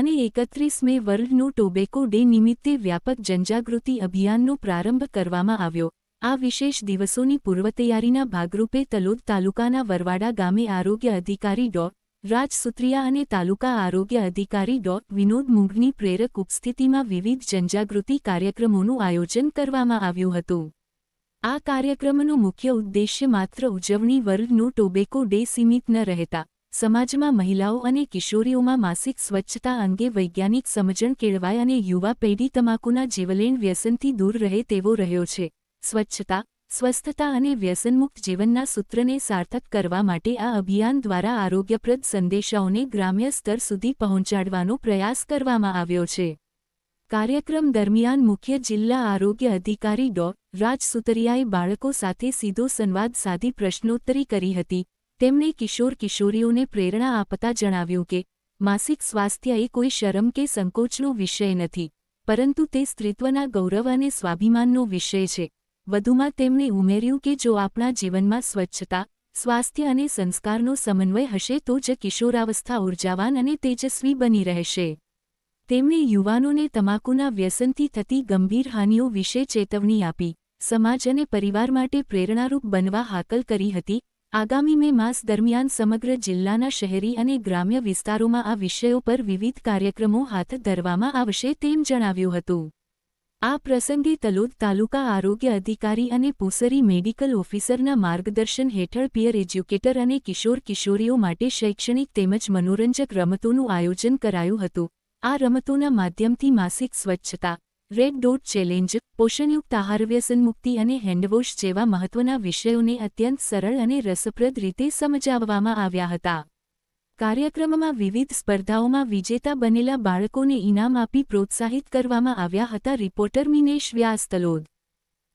અને 31મે વર્લ્ડ નો tobacco day નિમિત્તે વ્યાપક જનજાગૃતિ અભિયાનનો પ્રારંભ કરવામાં આવ્યો। આ વિશેષ દિવસોની પૂર્વતૈયારીના ભાગરૂપે તલોદ તાલુકાના વરવાડા ગામે આરોગ્ય અધિકારી ડો. રાજ સુત્રિયા અને તાલુકા આરોગ્ય અધિકારી ડો. વિનોદ મુંઘની પ્રેરક ઉપસ્થિતિમાં વિવિધ જનજાગૃતિ કાર્યક્રમોનું આયોજન કરવામાં આવ્યું હતું। આ કાર્યક્રમનો મુખ્ય ઉદ્દેશ્ય માત્ર ઉજવણી વર્લ્ડ નો ટોબેકો ડે સીમિત ન રહેતા સમાજમાં મહિલાઓ અને કિશોરીઓમાં માસિક સ્વચ્છતા અંગે વૈજ્ઞાનિક સમજણ કેળવાય અને યુવા પેઢી તમાકુના જીવલેણ વ્યસનથી દૂર રહે તેવો રહ્યો છે। સ્વચ્છતા, સ્વસ્થતા અને વ્યસનમુક્ત જીવનના સૂત્રને સાર્થક કરવા માટે આ અભિયાન દ્વારા આરોગ્યપ્રદ સંદેશાઓને ગ્રામ્ય સ્તર સુધી પહોંચાડવાનો પ્રયાસ કરવામાં આવ્યો છે। કાર્યક્રમ દરમિયાન મુખ્ય જિલ્લા આરોગ્ય અધિકારી ડો. રાજ સુતરિયાએ બાળકો સાથે સીધો સંવાદ સાધી પ્રશ્નોત્તરી કરી હતી। તેમણે કિશોર-કિશોરીઓને પ્રેરણા આપતા જણાવ્યું કે માસિક સ્વાસ્થ્ય એ કોઈ શરમ કે સંકોચનો વિષય નથી, પરંતુ તે સ્ત્રીત્વના ગૌરવ અને સ્વાભિમાનનો વિષય છે। વધુમાં તેમણે ઉમેર્યું કે જો આપણા જીવનમાં સ્વચ્છતા, સ્વાસ્થ્ય અને સંસ્કારનો સમન્વય હશે તો જ કિશોરાવસ્થા ઉર્જાવાન અને તેજસ્વી બની રહેશે। તેમણે યુવાનોને તમાકુના વ્યસનથી થતી ગંભીર હાનિઓ વિશે ચેતવણી આપી સમાજ અને પરિવાર માટે પ્રેરણારૂપ બનવા હાકલ કરી હતી। આગામી મે માસ દરમિયાન સમગ્ર જિલ્લાના શહેરી અને ગ્રામ્ય વિસ્તારોમાં આ વિષયો પર વિવિધ કાર્યક્રમો હાથ ધરવામાં આવશે તેમ જણાવ્યું હતું। આ પ્રસંગે તલોદ તાલુકા આરોગ્ય અધિકારી અને પુસરી મેડિકલ ઓફિસરના માર્ગદર્શન હેઠળ પિયર એજ્યુકેટર અને કિશોર-કિશોરીઓ માટે શૈક્ષણિક તેમજ મનોરંજક રમતોનું આયોજન કરાયું હતું। આ રમતોના માધ્યમથી માસિક સ્વચ્છતા, રેડ ડોટ ચેલેન્જ, પોષણયુક્ત આહાર, વ્યસનમુક્તિ અને હેન્ડવોશ જેવા મહત્વના વિષયોને અત્યંત સરળ અને રસપ્રદ રીતે સમજાવવામાં આવ્યા હતા। કાર્યક્રમમાં વિવિધ સ્પર્ધાઓમાં વિજેતા બનેલા બાળકોને ઇનામ આપી પ્રોત્સાહિત કરવામાં આવ્યા હતા। રિપોર્ટર મિનેશ વ્યાસ, તલોદ।